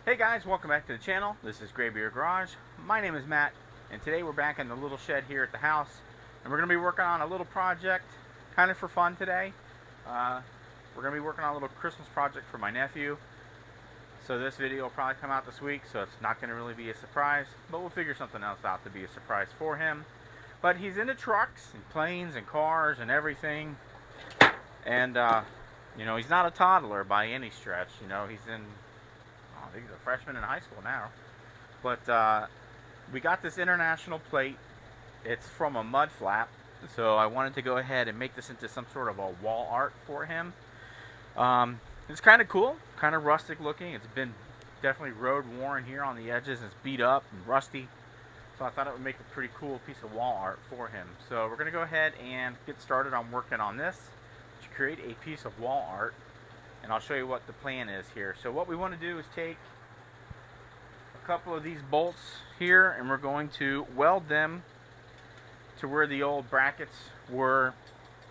Hey guys, welcome back to the channel. This is Graybeard Garage. My name is Matt, and today we're back in the little shed here at the house, and we're going to be working on a little project, kind of for fun today. We're going to be working on a little Christmas project for my nephew. So this video will probably come out this week, so it's not going to really be a surprise, but we'll figure something else out to be a surprise for him. But he's into trucks and planes and cars and everything, and you know, he's not a toddler by any stretch. You know, he's a freshman in high school now. But we got this international plate. It's from a mud flap, so I wanted to go ahead and make this into some sort of a wall art for him. It's kind of cool, kind of rustic looking. It's been definitely road worn here on the edges. It's beat up and rusty, so I thought it would make a pretty cool piece of wall art for him. So we're going to go ahead and get started on working on this to create a piece of wall art, and I'll show you what the plan is here. So what we want to do is take a couple of these bolts here, and we're going to weld them to where the old brackets were,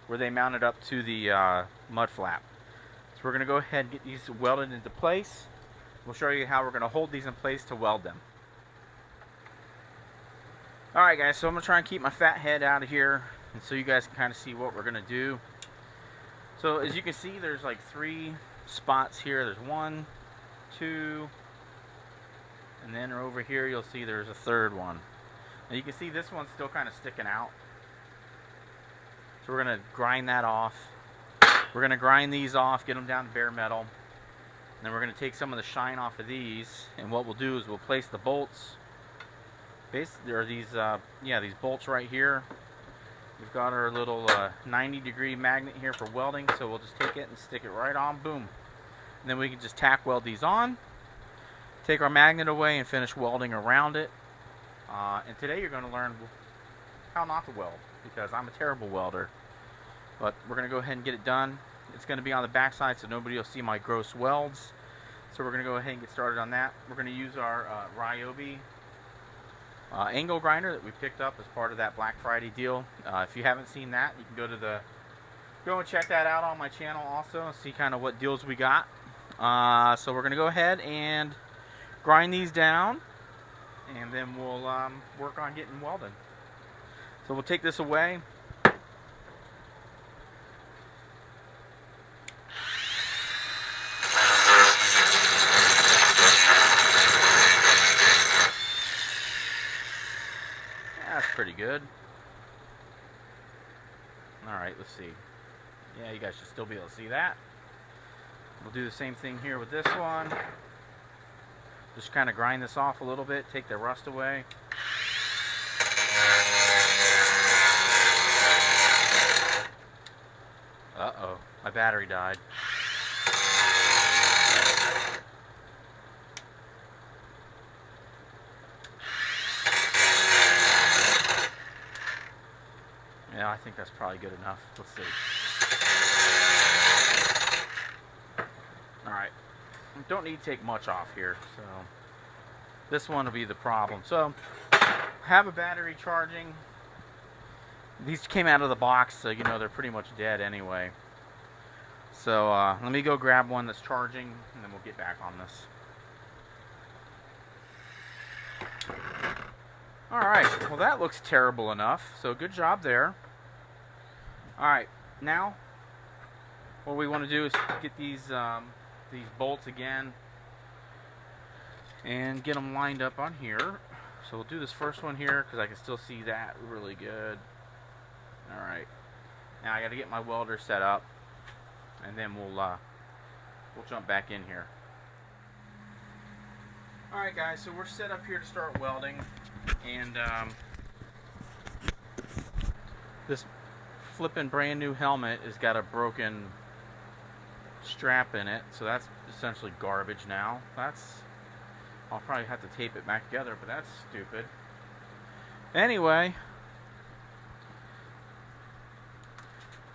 where they mounted up to the mud flap. So we're going to go ahead and get these welded into place. We'll show you how we're going to hold these in place to weld them. Alright guys, so I'm going to try and keep my fat head out of here, and so you guys can kind of see what we're going to do. So as you can see, there's like 3 spots here. There's 1, 2, and then over here you'll see there's a 3rd one. And you can see this one's still kind of sticking out. So we're going to grind that off. We're going to grind these off, get them down to bare metal. And then we're going to take some of the shine off of these, and what we'll do is we'll place the bolts. Basically, there are these bolts right here. We've got our little 90-degree magnet here for welding, so we'll just take it and stick it right on, boom. And then we can just tack weld these on, take our magnet away, and finish welding around it. And today you're going to learn how not to weld, because I'm a terrible welder. But we're going to go ahead and get it done. It's going to be on the back side, so nobody will see my gross welds. So we're going to go ahead and get started on that. We're going to use our Ryobi angle grinder that we picked up as part of that Black Friday deal. If you haven't seen that, you can go and check that out on my channel also and see kind of what deals we got. So we're going to go ahead and grind these down, and then we'll work on getting welded. So we'll take this away. That's pretty good. Alright, let's see. Yeah, you guys should still be able to see that. We'll do the same thing here with this one. Just kind of grind this off a little bit, take the rust away. Uh-oh, my battery died. Yeah, I think that's probably good enough. Let's see. Alright. Don't need to take much off here, so this one will be the problem. So, have a battery charging. These came out of the box, so you know they're pretty much dead anyway. So, let me go grab one that's charging, and then we'll get back on this. Alright, well that looks terrible enough, so good job there. Alright, now what we want to do is get these bolts again and get them lined up on here. So we'll do this first one here because I can still see that really good. Alright, now I got to get my welder set up, and then we'll jump back in here. Alright guys, so we're set up here to start welding, and this flippin' brand new helmet has got a broken strap in it, so that's essentially garbage now. I'll probably have to tape it back together, but that's stupid. Anyway,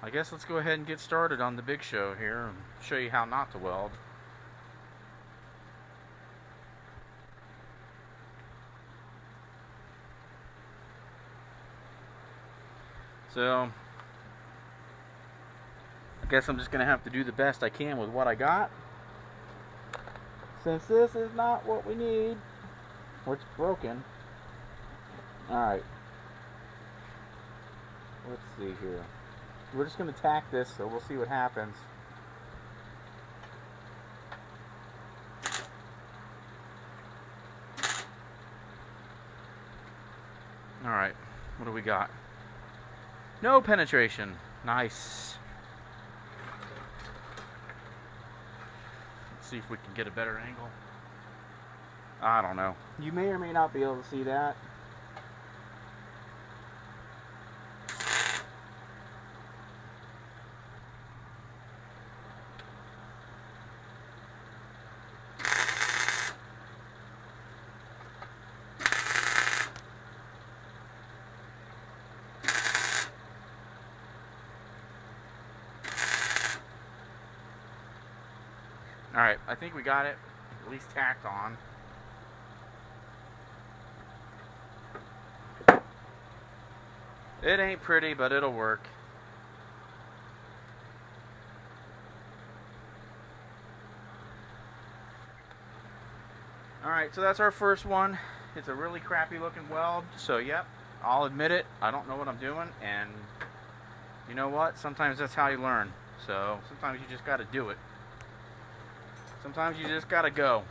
I guess let's go ahead and get started on the big show here and show you how not to weld. So I guess I'm just going to have to do the best I can with what I got. Since this is not what we need, or it's broken. Alright. Let's see here. We're just going to tack this, so we'll see what happens. Alright, what do we got? No penetration. Nice. Let's see if we can get a better angle. I don't know. You may or may not be able to see that. Alright, I think we got it at least tacked on. It ain't pretty, but it'll work. Alright, so that's our first one. It's a really crappy looking weld, so yep, I'll admit it. I don't know what I'm doing, and you know what? Sometimes that's how you learn. So sometimes you just gotta do it. Sometimes you just gotta go.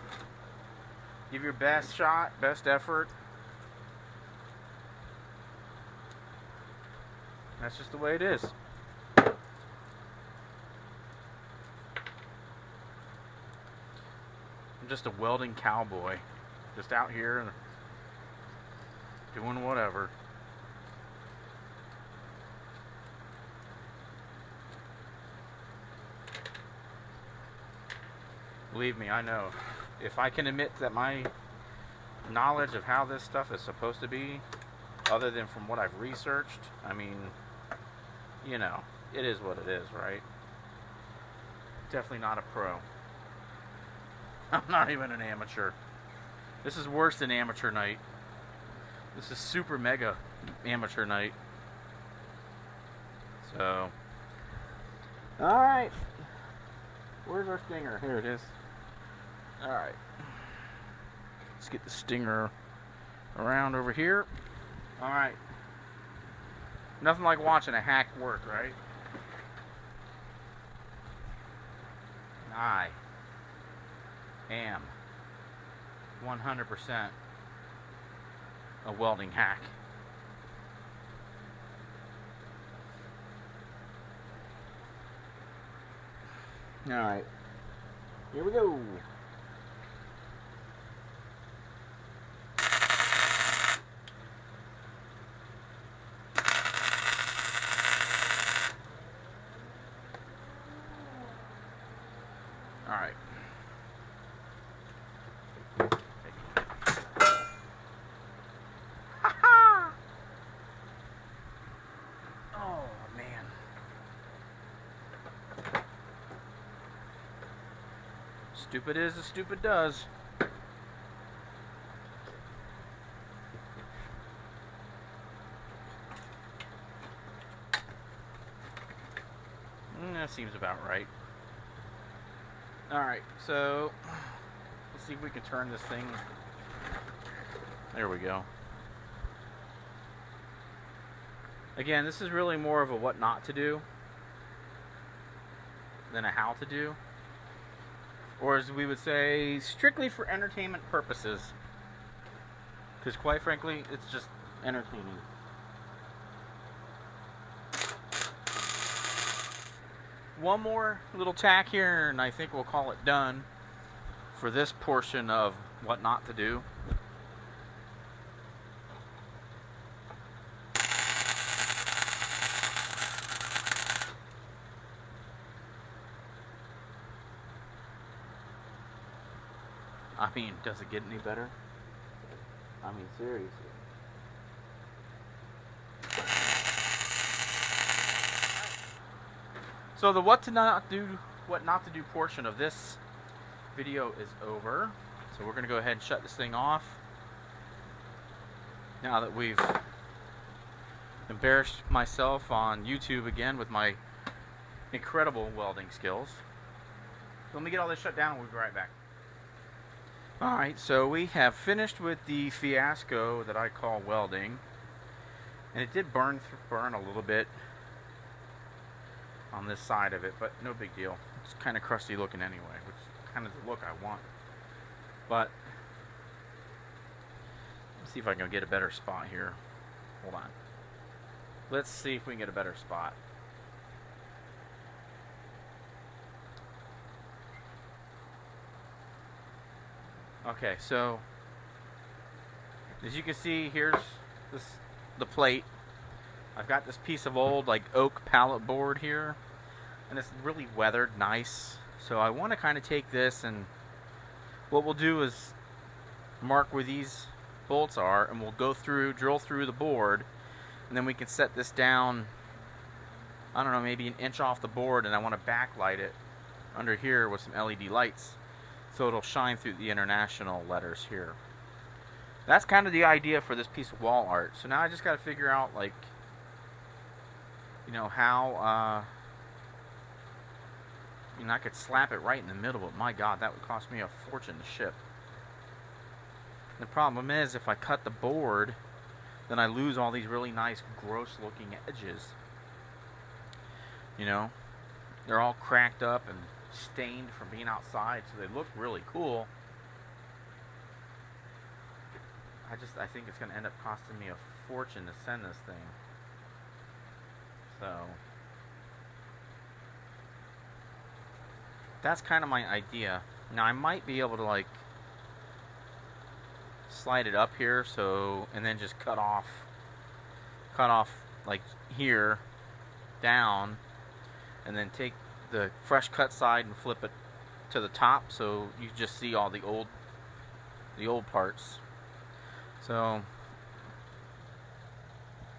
Give your best shot, best effort. That's just the way it is. I'm just a welding cowboy. Just out here doing whatever. Believe me, I know. If I can admit that my knowledge of how this stuff is supposed to be, other than from what I've researched, I mean, you know, it is what it is, right? Definitely not a pro. I'm not even an amateur. This is worse than amateur night. This is super mega amateur night. So, alright. Where's our stinger? Here it is. Alright. Let's get the stinger around over here. Alright. Nothing like watching a hack work, right? I am 100% a welding hack. Alright. Here we go. Alright. Ha-ha! Oh, man. Stupid is as stupid does. That seems about right. Alright, so let's see if we can turn this thing. There we go. Again, this is really more of a what not to do than a how to do. Or as we would say, strictly for entertainment purposes. Because quite frankly, it's just entertaining. One more little tack here, and I think we'll call it done for this portion of what not to do. I mean, does it get any better? I mean, seriously. So the what not to do portion of this video is over. So we're going to go ahead and shut this thing off. Now that we've embarrassed myself on YouTube again with my incredible welding skills. So let me get all this shut down and we'll be right back. Alright, so we have finished with the fiasco that I call welding. And it did burn a little bit on this side of it, but no big deal. It's kind of crusty looking anyway, which is kind of the look I want. But let's see if I can get a better spot here. Hold on. Let's see if we can get a better spot. Okay, so as you can see, here's the plate. I've got this piece of old like oak pallet board here, and it's really weathered nice. So I want to kind of take this, and what we'll do is mark where these bolts are, and we'll go through, drill through the board, and then we can set this down, I don't know, maybe an inch off the board, and I want to backlight it under here with some LED lights so it'll shine through the international letters here. That's kind of the idea for this piece of wall art. So now I just got to figure out, like, you know, how, I mean, I could slap it right in the middle, but my God, that would cost me a fortune to ship. The problem is, if I cut the board, then I lose all these really nice, gross-looking edges. You know, they're all cracked up and stained from being outside, so they look really cool. I think it's going to end up costing me a fortune to send this thing. So that's kind of my idea. Now I might be able to like slide it up here, so, and then just cut off like here down, and then take the fresh cut side and flip it to the top, so you just see all the old parts. So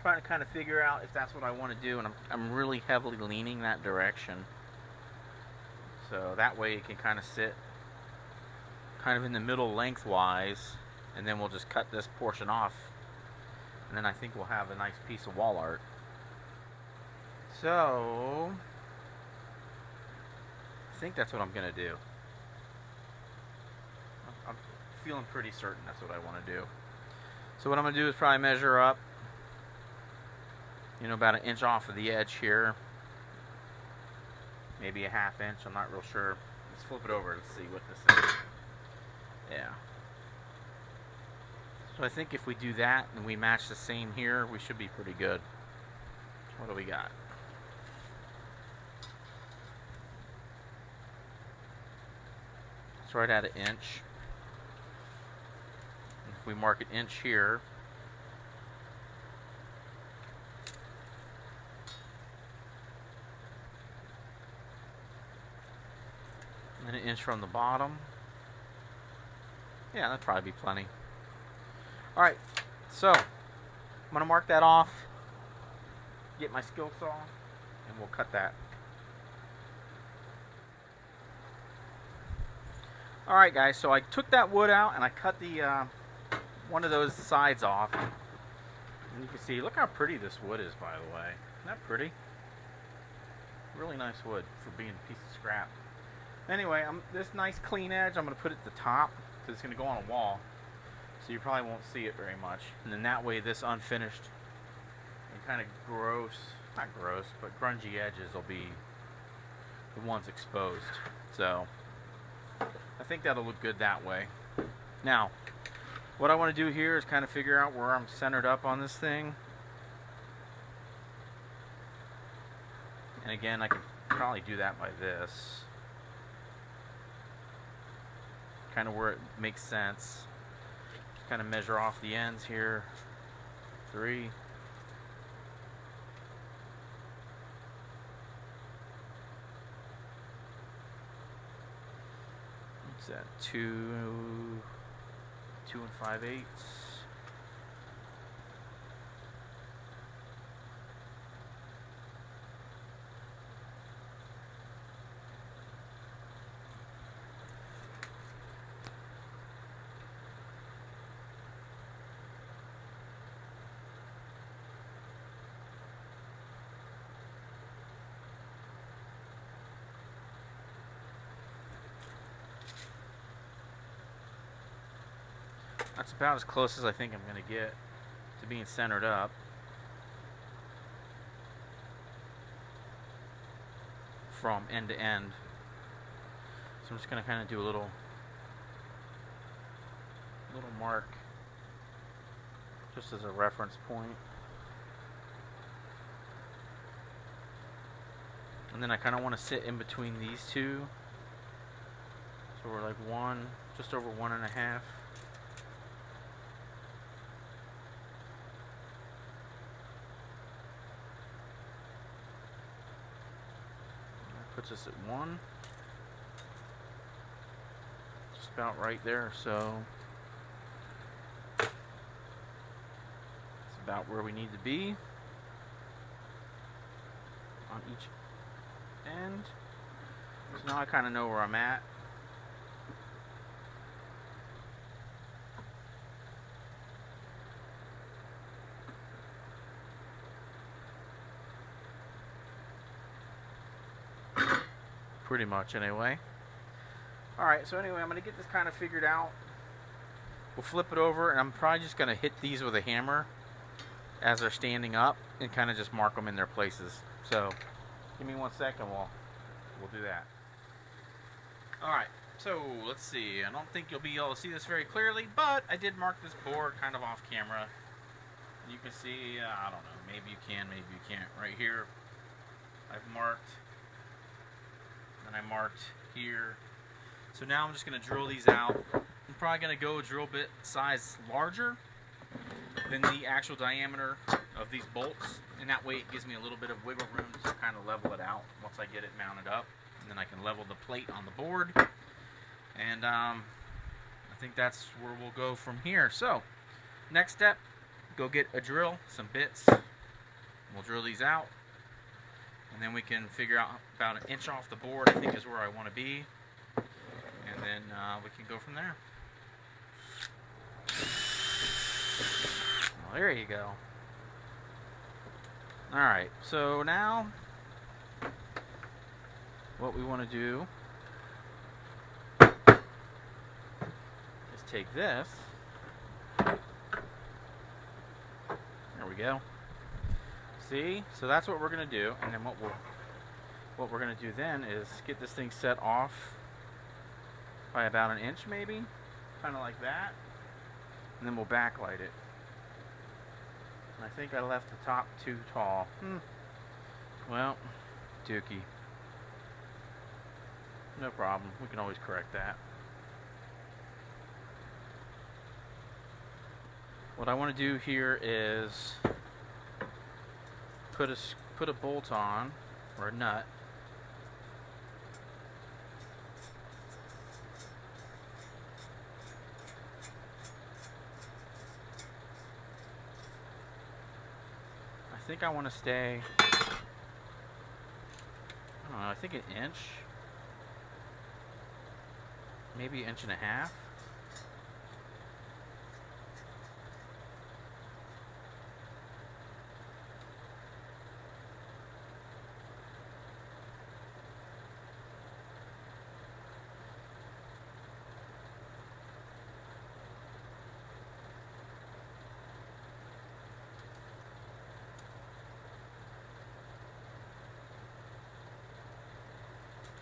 trying to kind of figure out if that's what I want to do, and I'm really heavily leaning that direction. So that way it can kind of sit kind of in the middle lengthwise, and then we'll just cut this portion off, and then I think we'll have a nice piece of wall art. So I think that's what I'm going to do. I'm feeling pretty certain that's what I want to do. So what I'm going to do is probably measure up, you know, about an inch off of the edge here. Maybe a ½ inch, I'm not real sure. Let's flip it over and see what this is. Yeah. So I think if we do that and we match the same here, we should be pretty good. What do we got? It's right at an inch. If we mark an inch here, and an inch from the bottom. Yeah, that'd probably be plenty. Alright, so I'm going to mark that off, get my skill saw, and we'll cut that. Alright guys, so I took that wood out and I cut the one of those sides off. And you can see, look how pretty this wood is, by the way. Isn't that pretty? Really nice wood for being a piece of scrap. Anyway, this nice clean edge, I'm going to put it at the top because it's going to go on a wall. So you probably won't see it very much. And then that way this unfinished and kind of gross, not gross, but grungy edges will be the ones exposed. So I think that'll look good that way. Now, what I want to do here is kind of figure out where I'm centered up on this thing. And again, I could probably do that by this. Kind of where it makes sense. Just kind of measure off the ends here. 3. What's that? 2 5/8. That's about as close as I think I'm going to get to being centered up. From end to end. So I'm just going to kind of do a little mark just as a reference point. And then I kind of want to sit in between these two. So we're like just over 1.5. Puts us at 1. Just about right there, so it's about where we need to be on each end. So now I kind of know where I'm at. Pretty much, anyway. Alright, so anyway, I'm going to get this kind of figured out. We'll flip it over, and I'm probably just going to hit these with a hammer as they're standing up and kind of just mark them in their places. So, give me 1 second, we'll do that. Alright, so let's see. I don't think you'll be able to see this very clearly, but I did mark this board kind of off camera. You can see, I don't know, maybe you can, maybe you can't. Right here, I've marked. And I marked here. So now I'm just going to drill these out. I'm probably going to go a drill bit size larger than the actual diameter of these bolts, and that way it gives me a little bit of wiggle room to kind of level it out once I get it mounted up, and then I can level the plate on the board. And I think that's where we'll go from here. So next step, go get a drill, some bits. We'll drill these out. And then we can figure out about 1 inch off the board, I think is where I want to be. And then we can go from there. Well, there you go. Alright, so now what we want to do is take this. There we go. See? So that's what we're going to do, and then what we're going to do then is get this thing set off by about 1 inch maybe, kind of like that, and then we'll backlight it. And I think I left the top too tall. Well, dookie. No problem, we can always correct that. What I want to do here is put a bolt on, or a nut. I think I want to stay, I don't know, I think 1 inch, maybe 1.5 inches.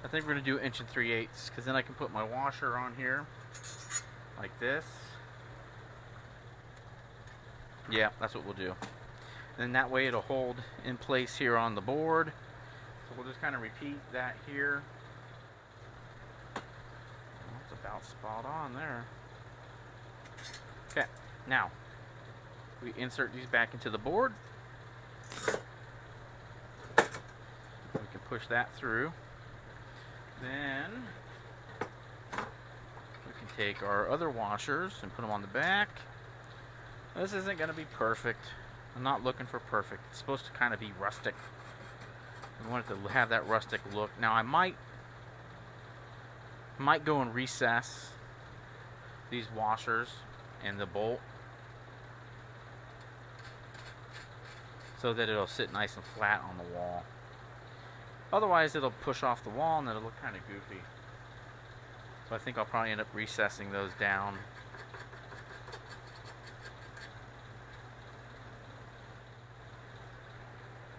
I think we're going to do 1 3/8 inches, because then I can put my washer on here like this. Yeah, that's what we'll do. And that way it'll hold in place here on the board. So we'll just kind of repeat that here. Well, that's about spot on there. Okay, now we insert these back into the board. We can push that through. Then we can take our other washers and put them on the back. This isn't going to be perfect. I'm not looking for perfect. It's supposed to kind of be rustic. We want it to have that rustic look. Now I might go and recess these washers and the bolt so that it'll sit nice and flat on the wall. Otherwise, it'll push off the wall and it'll look kind of goofy. So I think I'll probably end up recessing those down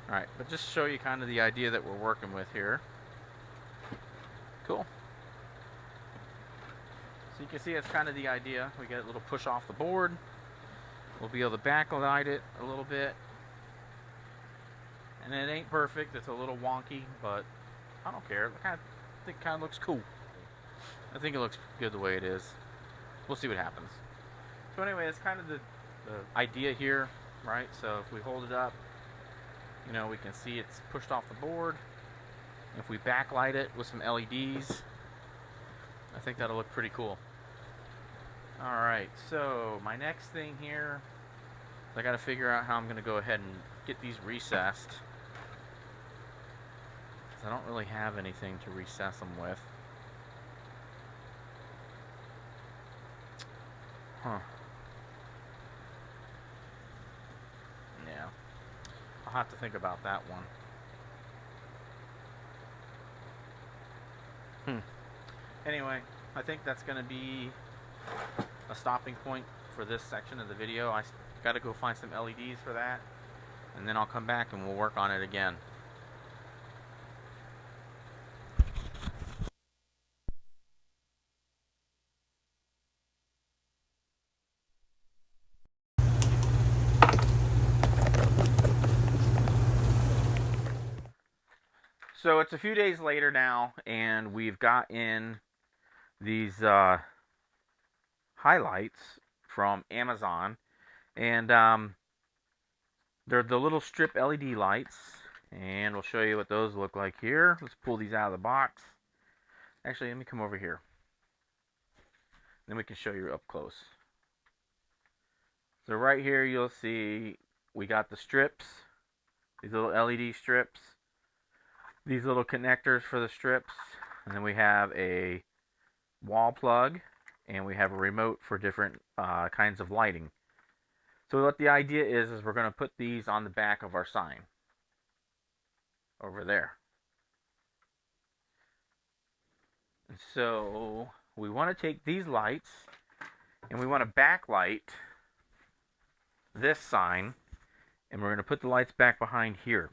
Alright, but just to show you kind of the idea that we're working with here. Cool. So you can see that's kind of the idea. We get a little push off the board. We'll be able to backlight it a little bit. And it ain't perfect. It's a little wonky, but I don't care. I think it kind of looks cool. I think it looks good the way it is. We'll see what happens. So anyway, it's kind of the idea here, right? So if we hold it up, you know, we can see it's pushed off the board. If we backlight it with some LEDs, I think that'll look pretty cool. Alright, so my next thing here, I gotta figure out how I'm gonna go ahead and get these recessed. Because I don't really have anything to recess them with. Huh. Yeah. I'll have to think about that one. Anyway, I think that's going to be a stopping point for this section of the video. I got to go find some LEDs for that, and then I'll come back and we'll work on it again. So it's a few days later now, and we've got in these highlights from Amazon, and they're the little strip LED lights, and we'll show you what those look like here. Let's pull these out of the box. Actually, let me come over here, then we can show you up close. So right here you'll see we got the strips, these little LED strips, these little connectors for the strips, and then we have a wall plug, and we have a remote for different kinds of lighting. So what the idea is we're going to put these on the back of our sign over there. And so we want to take these lights and we want to backlight this sign, and we're going to put the lights back behind here.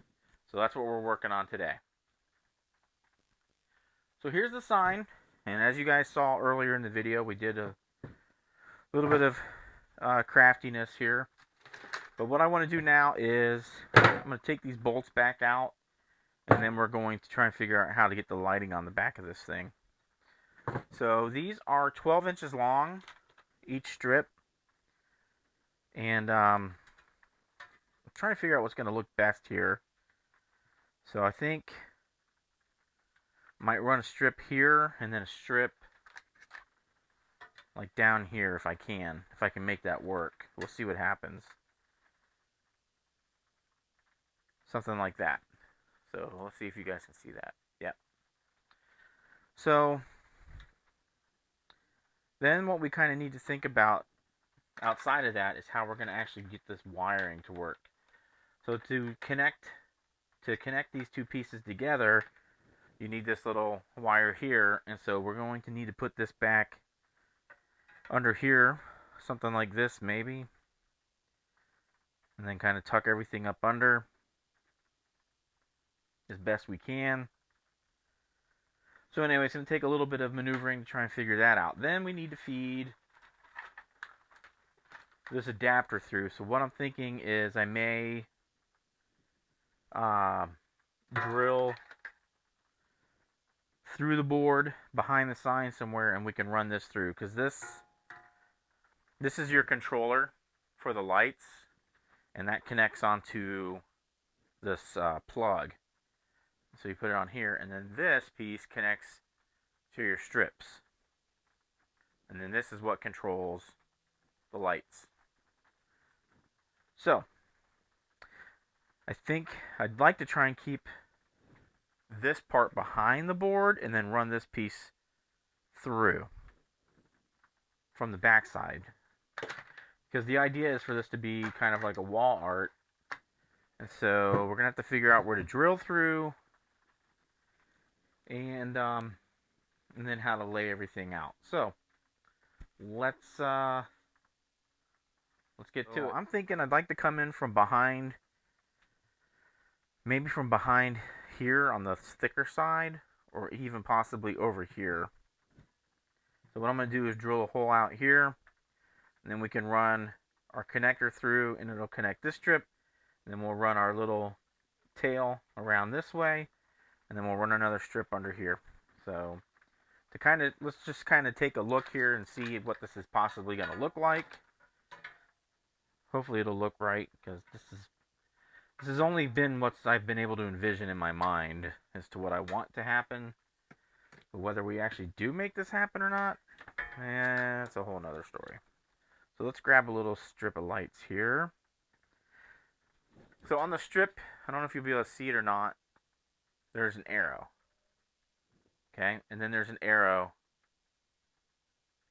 So that's what we're working on today. So here's the sign, and as you guys saw earlier in the video, we did a little bit of craftiness here. But what I want to do now is I'm going to take these bolts back out, and then we're going to try and figure out how to get the lighting on the back of this thing. So these are 12 inches long, each strip, and I'm trying to figure out what's going to look best here. So I think might run a strip here and then a strip like down here if I can make that work. We'll see what happens. Something like that. So let's see if you guys can see that. Yep. So then what we kind of need to think about outside of that is how we're going to actually get this wiring to work. So to connect these two pieces together, you need this little wire here, and so we're going to need to put this back under here, something like this maybe, and then kind of tuck everything up under as best we can. So anyway, it's going to take a little bit of maneuvering to try and figure that out. Then we need to feed this adapter through. So what I'm thinking is I may drill through the board behind the sign somewhere, and we can run this through, because this is your controller for the lights, and that connects onto this plug. So you put it on here, and then this piece connects to your strips, and then this is what controls the lights. So I think I'd like to try and keep this part behind the board and then run this piece through from the back side, because the idea is for this to be kind of like a wall art, and so we're gonna have to figure out where to drill through and then how to lay everything out. So let's get to it. I'm thinking I'd like to come in from behind maybe from behind here on the thicker side, or even possibly over here. So what I'm going to do is drill a hole out here, and then we can run our connector through, and it'll connect this strip, and then we'll run our little tail around this way, and then we'll run another strip under here. So let's just kind of take a look here and see what this is possibly going to look like. Hopefully it'll look right, because this has only been what I've been able to envision in my mind as to what I want to happen. But whether we actually do make this happen or not, that's a whole nother story. So let's grab a little strip of lights here. So on the strip, I don't know if you'll be able to see it or not, there's an arrow. Okay, and then there's an arrow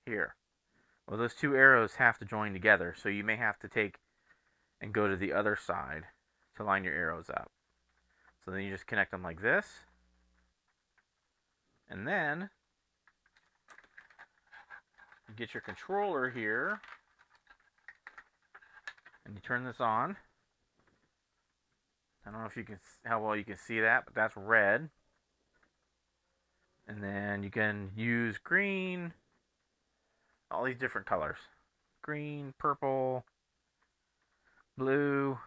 here. Well, those two arrows have to join together, so you may have to take and go to the other side to line your arrows up. So then you just connect them like this, and then you get your controller here, and you turn this on. I don't know if you can how well you can see that, but that's red. And then you can use green, all these different colors. Green, purple, blue,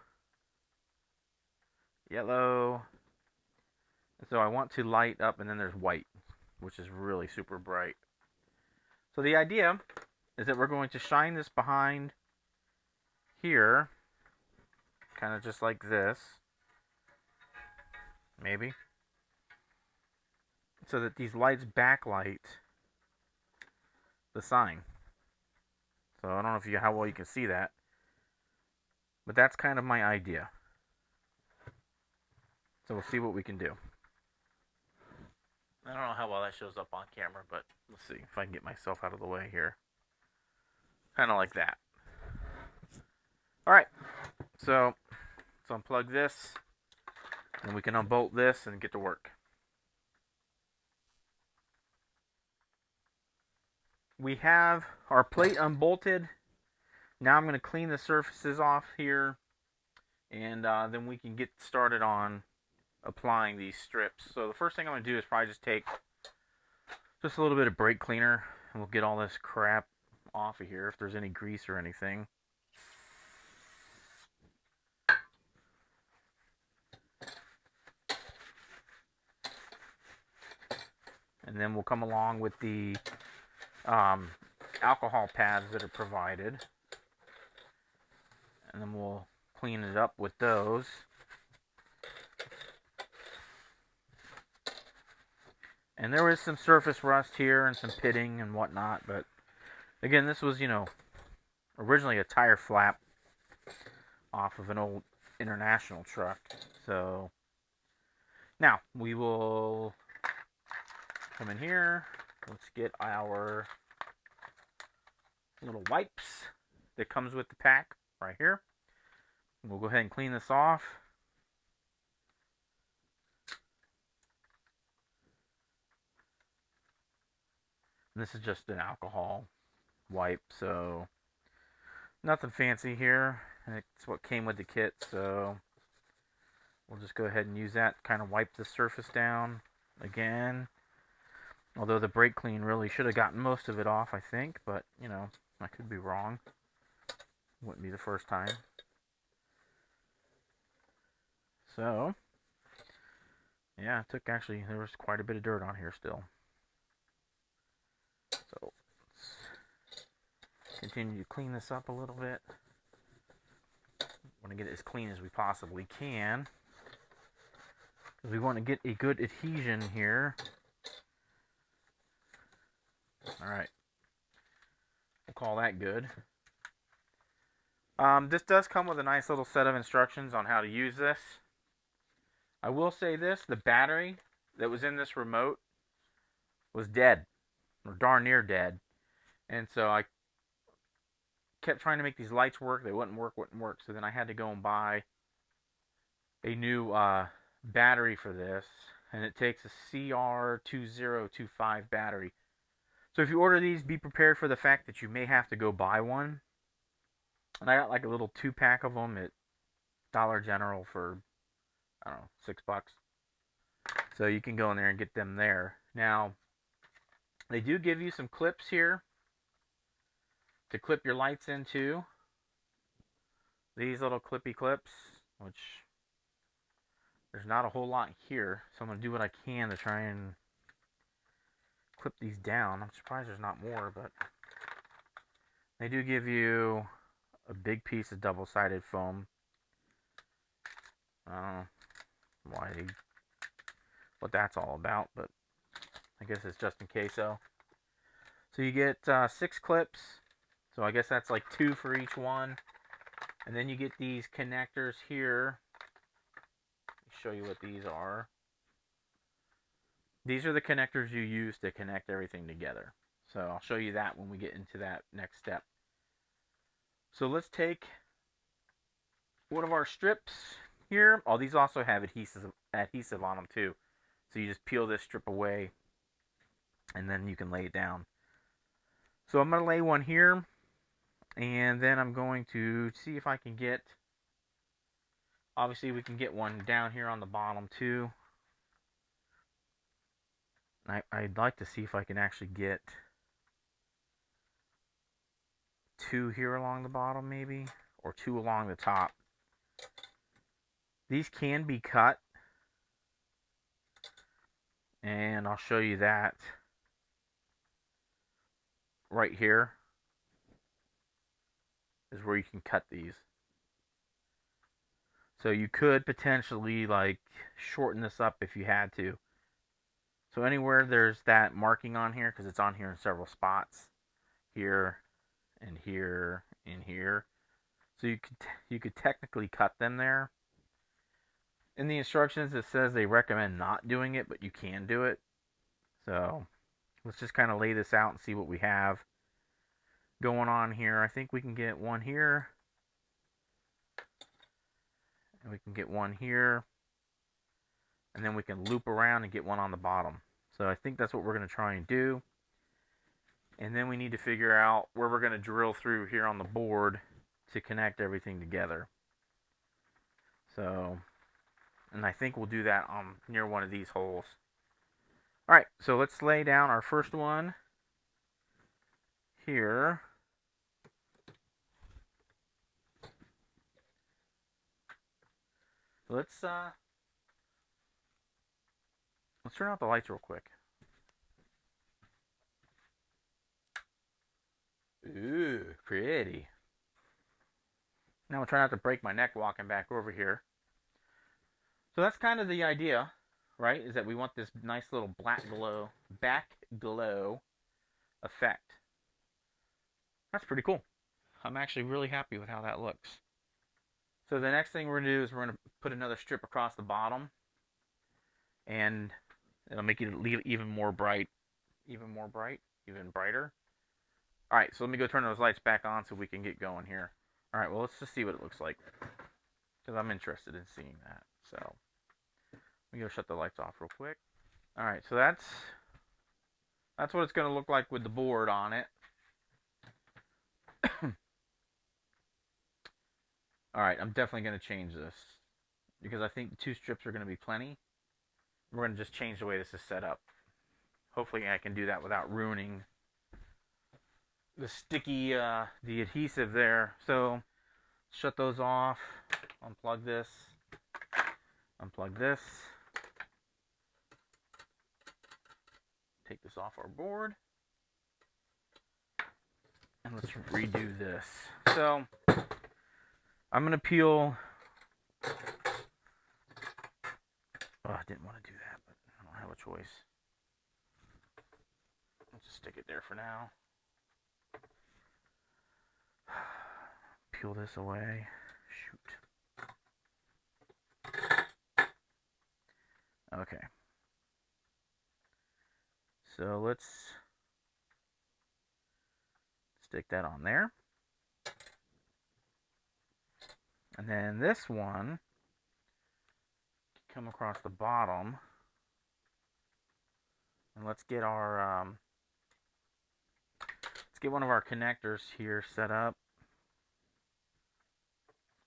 yellow. And so I want to light up, and then there's white, which is really super bright. So the idea is that we're going to shine this behind here, kind of just like this, maybe, so that these lights backlight the sign. So I don't know how well you can see that, but that's kind of my idea. So we'll see what we can do. I don't know how well that shows up on camera, but let's see if I can get myself out of the way here. Kind of like that. Alright, so let's unplug this, and we can unbolt this and get to work. We have our plate unbolted. Now I'm going to clean the surfaces off here, and then we can get started on applying these strips. So the first thing I'm going to do is probably just take just a little bit of brake cleaner, and we'll get all this crap off of here if there's any grease or anything. And then we'll come along with the alcohol pads that are provided, and then we'll clean it up with those. And there is some surface rust here and some pitting and whatnot, but again, this was, originally a tire flap off of an old International truck. So now we will come in here. Let's get our little wipes that comes with the pack right here. We'll go ahead and clean this off. And this is just an alcohol wipe, so nothing fancy here. It's what came with the kit, so we'll just go ahead and use that, kind of wipe the surface down again. Although the brake clean really should have gotten most of it off, I think, but, I could be wrong. Wouldn't be the first time. So, yeah, there was quite a bit of dirt on here still. So, let's continue to clean this up a little bit. Want to get it as clean as we possibly can, because we want to get a good adhesion here. Alright, we'll call that good. This does come with a nice little set of instructions on how to use this. I will say this, the battery that was in this remote was dead, or darn near dead, and so I kept trying to make these lights work. They wouldn't work, so then I had to go and buy a new battery for this, and it takes a CR2025 battery. So if you order these, be prepared for the fact that you may have to go buy one. And I got like a little 2-pack of them at Dollar General for, I don't know, $6. So you can go in there and get them there. Now, they do give you some clips here to clip your lights into. These little clippy clips, which there's not a whole lot here. So I'm going to do what I can to try and clip these down. I'm surprised there's not more, but they do give you a big piece of double-sided foam. I don't know what that's all about, but I guess it's just in case. So you get 6 clips. So I guess that's like 2 for each one. And then you get these connectors here. Let me show you what these are. These are the connectors you use to connect everything together. So I'll show you that when we get into that next step. So let's take one of our strips here. Oh, these also have adhesive on them too. So you just peel this strip away and then you can lay it down. So I'm going to lay one here, and then I'm going to see if I can get, obviously we can get one down here on the bottom too. I'd like to see if I can actually get 2 here along the bottom maybe, or 2 along the top. These can be cut, and I'll show you that right here is where you can cut these. So you could potentially like shorten this up if you had to. So anywhere there's that marking on here, because it's on here in several spots, here and here and here. So you could technically cut them there. In the instructions it says they recommend not doing it, but you can do it. So let's just kind of lay this out and see what we have going on here. I think we can get one here, and we can get one here, and then we can loop around and get one on the bottom. So I think that's what we're going to try and do. And then we need to figure out where we're going to drill through here on the board to connect everything together. So, and I think we'll do that near one of these holes. Alright, so let's lay down our first one here. Let's turn out the lights real quick. Ooh, pretty. Now I'll try not to break my neck walking back over here. So that's kind of the idea, right? Is that we want this nice little back glow effect. That's pretty cool. I'm actually really happy with how that looks. So the next thing we're going to do is we're going to put another strip across the bottom, and it'll make it even more bright, even brighter. All right, so let me go turn those lights back on so we can get going here. All right, well, let's just see what it looks like, because I'm interested in seeing that. So let me go shut the lights off real quick. All right, so that's what it's going to look like with the board on it. All right, I'm definitely going to change this, because I think 2 strips are going to be plenty. We're going to just change the way this is set up. Hopefully I can do that without ruining the sticky, the adhesive there. So shut those off, unplug this, take this off our board, and let's redo this. So I'm going to peel, oh, I didn't want to do that, but I don't have a choice. Let's just stick it there for now. Peel this away. Shoot. Okay. So let's stick that on there. And then this one, come across the bottom. And let's get our, let's get one of our connectors here set up.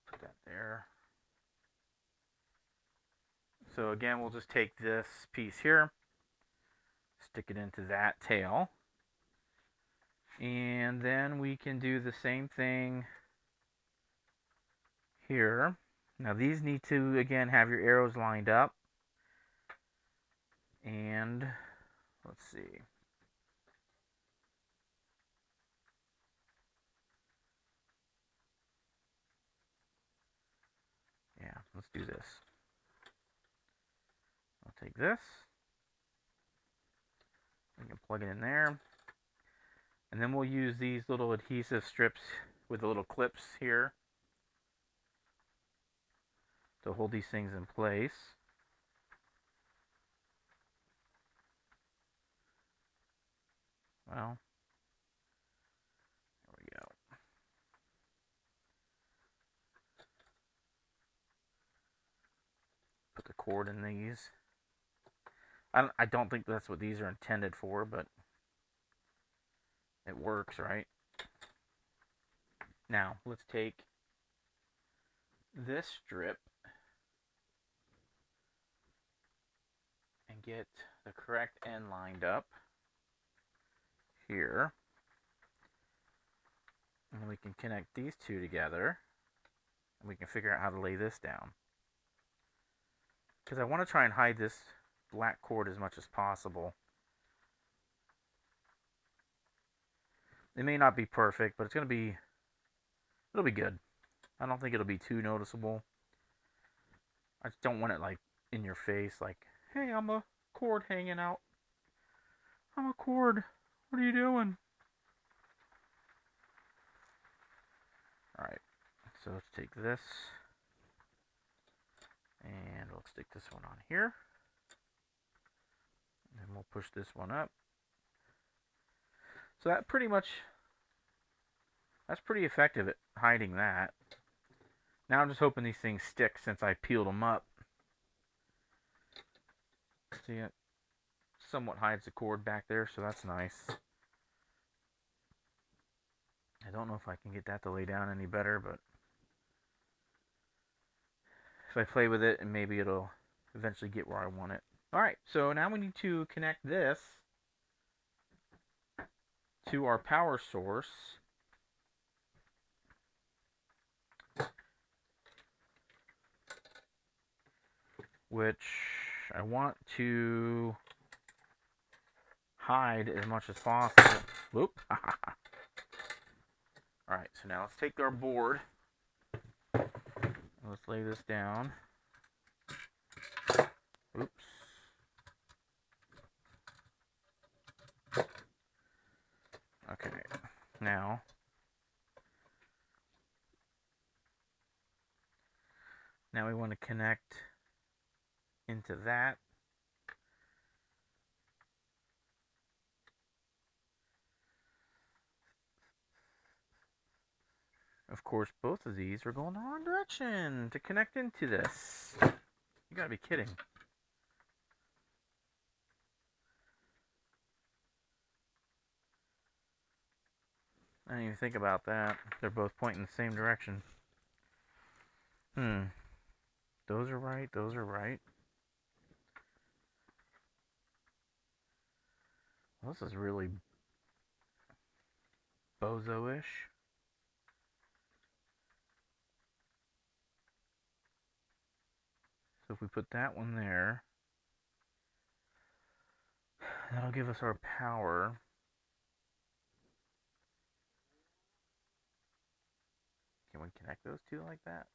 Put that there. So again, we'll just take this piece here, stick it into that tail, and then we can do the same thing here. Now these need to, again, have your arrows lined up. And let's see. Yeah, let's do this. I'll take this. We can plug it in there. And then we'll use these little adhesive strips with the little clips here to hold these things in place. Well, there we go. Put the cord in these. I don't think that's what these are intended for, but it works, right? Now, let's take this strip and get the correct end lined up here. And we can connect these two together, and we can figure out how to lay this down. Because I want to try and hide this black cord as much as possible. It may not be perfect, but it'll be good. I don't think it'll be too noticeable. I just don't want it like in your face, like, hey, I'm a cord hanging out. I'm a cord. What are you doing? Alright, so let's take this and we'll stick this one on here. And then we'll push this one up. So that's pretty effective at hiding that. Now I'm just hoping these things stick since I peeled them up. See, it somewhat hides the cord back there, so that's nice. I don't know if I can get that to lay down any better, but if I play with it, and maybe it'll eventually get where I want it. Alright, so now we need to connect this to our power source. Which I want to hide as much as possible. Whoop. Alright, so now let's take our board. Let's lay this down. Oops. Okay, now we want to connect into that. Of course, both of these are going the wrong direction to connect into this. You gotta be kidding. I didn't even think about that. They're both pointing the same direction. Those are right, those are right. Well, this is really bozo-ish. So if we put that one there, that'll give us our power. Can we connect those two like that?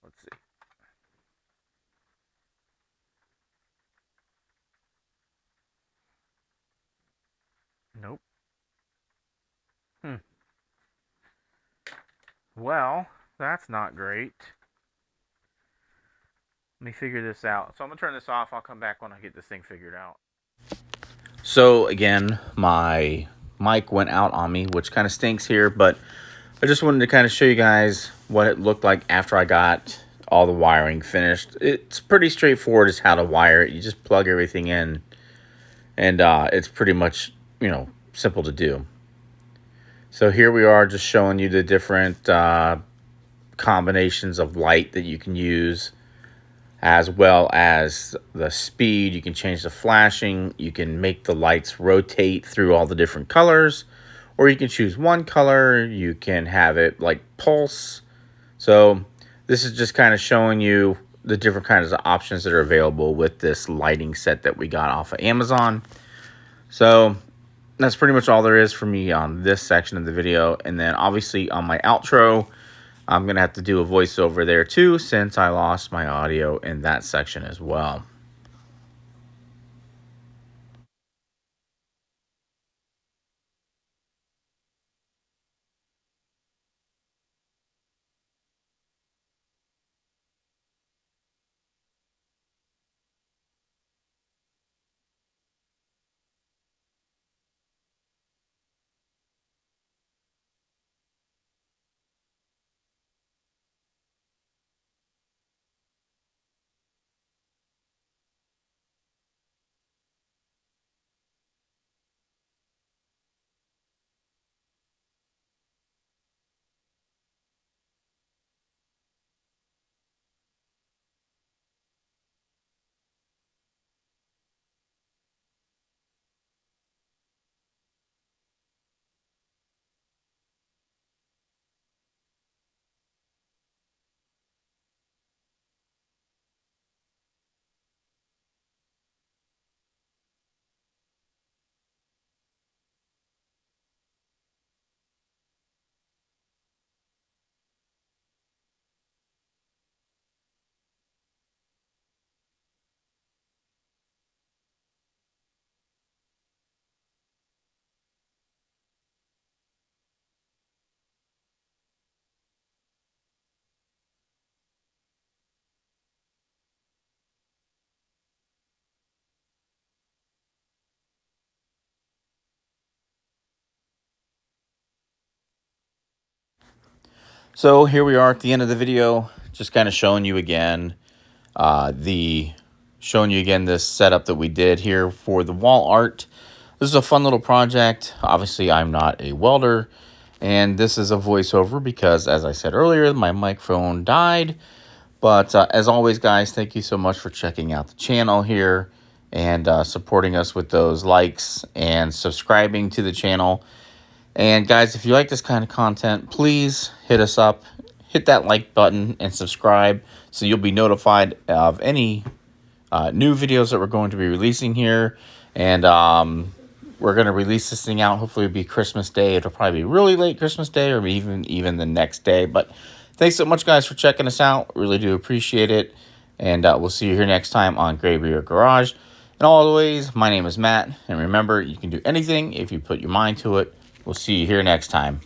Let's see. Nope. Well, that's not great. Let me figure this out. So I'm going to turn this off. I'll come back when I get this thing figured out. So again, my mic went out on me, which kind of stinks here, but I just wanted to kind of show you guys what it looked like after I got all the wiring finished. It's pretty straightforward as how to wire it. You just plug everything in, and it's pretty much, simple to do. So here we are just showing you the different combinations of light that you can use. as well as the speed. You can change the flashing. You can make the lights rotate through all the different colors, or you can choose one color. You can have it like pulse. So this is just kind of showing you the different kinds of options that are available with this lighting set that we got off of Amazon. So that's pretty much all there is for me on this section of the video. And then obviously on my outro, I'm going to have to do a voiceover there too, since I lost my audio in that section as well. So here we are at the end of the video, just kind of showing you again this setup that we did here for the wall art. This is a fun little project. Obviously, I'm not a welder, and this is a voiceover because, as I said earlier, my microphone died. But as always, guys, thank you so much for checking out the channel here and supporting us with those likes and subscribing to the channel. And guys, if you like this kind of content, please hit us up, hit that like button and subscribe so you'll be notified of any new videos that we're going to be releasing here. And we're going to release this thing out. Hopefully it'll be Christmas Day. It'll probably be really late Christmas Day or even the next day. But thanks so much, guys, for checking us out. Really do appreciate it. And we'll see you here next time on Graybeard Garage. And always, my name is Matt. And remember, you can do anything if you put your mind to it. We'll see you here next time.